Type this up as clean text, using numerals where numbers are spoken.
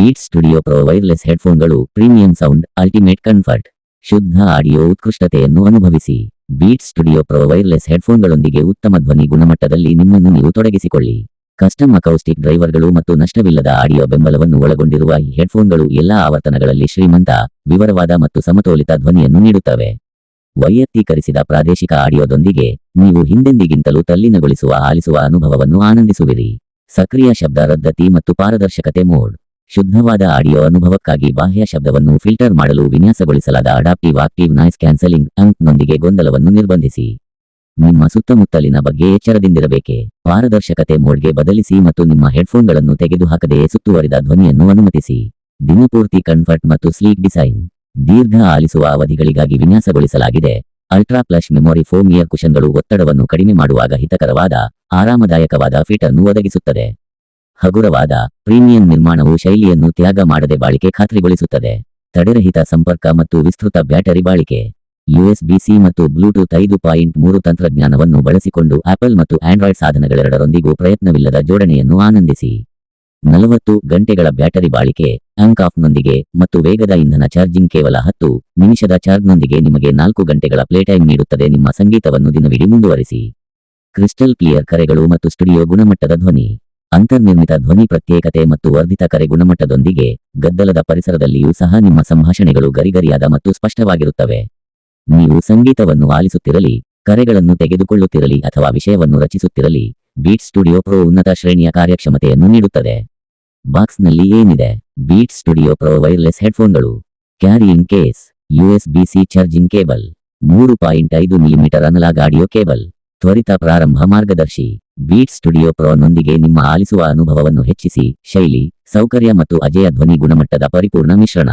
Beats Studio Pro wireless ಹೆಡ್ಫೋನ್ಗಳು premium sound, ultimate comfort, ಶುದ್ಧ audio ಉತ್ಕೃಷ್ಟತೆಯನ್ನು ಅನುಭವಿಸಿ. ಬೀಟ್ಸ್ ಸ್ಟುಡಿಯೋ ಪ್ರೋ ವೈರ್ಲೆಸ್ ಹೆಡ್ಫೋನ್ಗಳೊಂದಿಗೆ ಉತ್ತಮ ಧ್ವನಿ ಗುಣಮಟ್ಟದಲ್ಲಿ ನಿಮ್ಮನ್ನು ನೀವು ತೊಡಗಿಸಿಕೊಳ್ಳಿ. ಕಸ್ಟಮ್ ಅಕೌಸ್ಟಿಕ್ ಡ್ರೈವರ್ಗಳು ಮತ್ತು ನಷ್ಟವಿಲ್ಲದ ಆಡಿಯೋ ಬೆಂಬಲವನ್ನು ಒಳಗೊಂಡಿರುವ ಈ ಹೆಡ್ಫೋನ್ಗಳು ಎಲ್ಲಾ ಆವರ್ತನಗಳಲ್ಲಿ ಶ್ರೀಮಂತ, ವಿವರವಾದ ಮತ್ತು ಸಮತೋಲಿತ ಧ್ವನಿಯನ್ನು ನೀಡುತ್ತವೆ. ವೈಯಕ್ತೀಕರಿಸಿದ ಪ್ರಾದೇಶಿಕ ಆಡಿಯೋದೊಂದಿಗೆ ನೀವು ಹಿಂದೆಂದಿಗಿಂತಲೂ ತಲ್ಲೀನಗೊಳಿಸುವ ಆಲಿಸುವ ಅನುಭವವನ್ನು ಆನಂದಿಸುವಿರಿ. ಸಕ್ರಿಯ ಶಬ್ದ ರದ್ದತಿ ಮತ್ತು ಪಾರದರ್ಶಕತೆ ಮೋಡ್. ಶುದ್ಧವಾದ ಆಡಿಯೋ ಅನುಭವಕ್ಕಾಗಿ ಬಾಹ್ಯ ಶಬ್ದವನ್ನು ಫಿಲ್ಟರ್ ಮಾಡಲು ವಿನ್ಯಾಸಗೊಳಿಸಲಾದ ಅಡಾಪ್ಟಿವ್ ಆಕ್ಟಿವ್ ನಾಯ್ಸ್ ಕ್ಯಾನ್ಸಲಿಂಗ್ ನೊಂದಿಗೆ ಗೊಂದಲವನ್ನು ನಿರ್ಬಂಧಿಸಿ. ನಿಮ್ಮ ಸುತ್ತಮುತ್ತಲಿನ ಬಗ್ಗೆ ಎಚ್ಚರದಿಂದಿರಬೇಕೆ. ಪಾರದರ್ಶಕತೆ ಮೋಡ್ಗೆ ಬದಲಿಸಿ ಮತ್ತು ನಿಮ್ಮ ಹೆಡ್ಫೋನ್ಗಳನ್ನು ತೆಗೆದುಹಾಕದೆಯೇ ಸುತ್ತುವರಿದ ಧ್ವನಿಯನ್ನು ಅನುಮತಿಸಿ. ದಿನಪೂರ್ತಿ ಕಂಫರ್ಟ್ ಮತ್ತು ಸ್ಲೀಕ್ ಡಿಸೈನ್. ದೀರ್ಘ ಆಲಿಸುವ ಅವಧಿಗಳಿಗಾಗಿ ವಿನ್ಯಾಸಗೊಳಿಸಲಾಗಿದೆ. ಅಲ್ಟ್ರಾ ಪ್ಲಶ್ ಮೆಮೊರಿ ಫೋಮ್ ಇಯರ್ ಕುಷನ್ಗಳು ಒತ್ತಡವನ್ನು ಕಡಿಮೆ ಮಾಡುವಾಗ ಹಿತಕರವಾದ, ಆರಾಮದಾಯಕವಾದ ಫಿಟ್ ಅನ್ನು ಒದಗಿಸುತ್ತದೆ. ಹಗುರವಾದ, ಪ್ರೀಮಿಯಂ ನಿರ್ಮಾಣವು ಶೈಲಿಯನ್ನು ತ್ಯಾಗ ಮಾಡದೆ ಬಾಳಿಕೆ ಖಾತ್ರಿಗೊಳಿಸುತ್ತದೆ. ತಡೆರಹಿತ ಸಂಪರ್ಕ ಮತ್ತು ವಿಸ್ತೃತ ಬ್ಯಾಟರಿ ಬಾಳಿಕೆ. USB-C ಮತ್ತು ಬ್ಲೂಟೂತ್ 5.3 ತಂತ್ರಜ್ಞಾನವನ್ನು ಬಳಸಿಕೊಂಡು ಆಪಲ್ ಮತ್ತು ಆಂಡ್ರಾಯ್ಡ್ ಸಾಧನಗಳೆರಡರೊಂದಿಗೂ ಪ್ರಯತ್ನವಿಲ್ಲದ ಜೋಡಣೆಯನ್ನು ಆನಂದಿಸಿ. 40 ಗಂಟೆಗಳ ಬ್ಯಾಟರಿ ಬಾಳಿಕೆ, ನೊಂದಿಗೆ ಮತ್ತು ವೇಗದ ಇಂಧನ ಚಾರ್ಜಿಂಗ್ ಕೇವಲ 10 ನಿಮಿಷದ ಚಾರ್ಜ್ನೊಂದಿಗೆ ನಿಮಗೆ 4 ಗಂಟೆಗಳ ಪ್ಲೇಟೈಮ್ ನೀಡುತ್ತದೆ. ನಿಮ್ಮ ಸಂಗೀತವನ್ನು ದಿನವಿಡೀ ಮುಂದುವರಿಸಿ. ಕ್ರಿಸ್ಟಲ್ ಕ್ಲಿಯರ್ ಕರೆಗಳು ಮತ್ತು ಸ್ಟುಡಿಯೋ ಗುಣಮಟ್ಟದ ಧ್ವನಿ. ಅಂತರ್ನಿರ್ಮಿತ ಧ್ವನಿ ಪ್ರತ್ಯೇಕತೆ ಮತ್ತು ವರ್ಧಿತ ಕರೆ ಗುಣಮಟ್ಟದೊಂದಿಗೆ ಗದ್ದಲದ ಪರಿಸರದಲ್ಲಿಯೂ ಸಹ ನಿಮ್ಮ ಸಂಭಾಷಣೆಗಳು ಗರಿಗರಿಯಾದ ಮತ್ತು ಸ್ಪಷ್ಟವಾಗಿರುತ್ತವೆ. ನೀವು ಸಂಗೀತವನ್ನು ಆಲಿಸುತ್ತಿರಲಿ, ಕರೆಗಳನ್ನು ತೆಗೆದುಕೊಳ್ಳುತ್ತಿರಲಿ ಅಥವಾ ವಿಷಯವನ್ನು ರಚಿಸುತ್ತಿರಲಿ, ಬೀಟ್ಸ್ ಸ್ಟುಡಿಯೋ ಪ್ರೋ ಉನ್ನತ ಶ್ರೇಣಿಯ ಕಾರ್ಯಕ್ಷಮತೆಯನ್ನು ನೀಡುತ್ತದೆ. ಬಾಕ್ಸ್ನಲ್ಲಿ ಏನಿದೆ? ಬೀಟ್ಸ್ ಸ್ಟುಡಿಯೋ ಪ್ರೋ ವೈರ್ಲೆಸ್ ಹೆಡ್ಫೋನ್ಗಳು. Carrying case, USB-C charging cable, 3.5 mm analogue audio cable, ತ್ವರಿತ ಪ್ರಾರಂಭ ಮಾರ್ಗದರ್ಶಿ. ಬೀಟ್ಸ್ ಸ್ಟುಡಿಯೋ ಪ್ರೋನೊಂದಿಗೆ ನಿಮ್ಮ ಆಲಿಸುವ ಅನುಭವವನ್ನು ಹೆಚ್ಚಿಸಿ. ಶೈಲಿ, ಸೌಕರ್ಯ ಮತ್ತು ಅಜೇಯ ಧ್ವನಿ ಗುಣಮಟ್ಟದ ಪರಿಪೂರ್ಣ ಮಿಶ್ರಣ.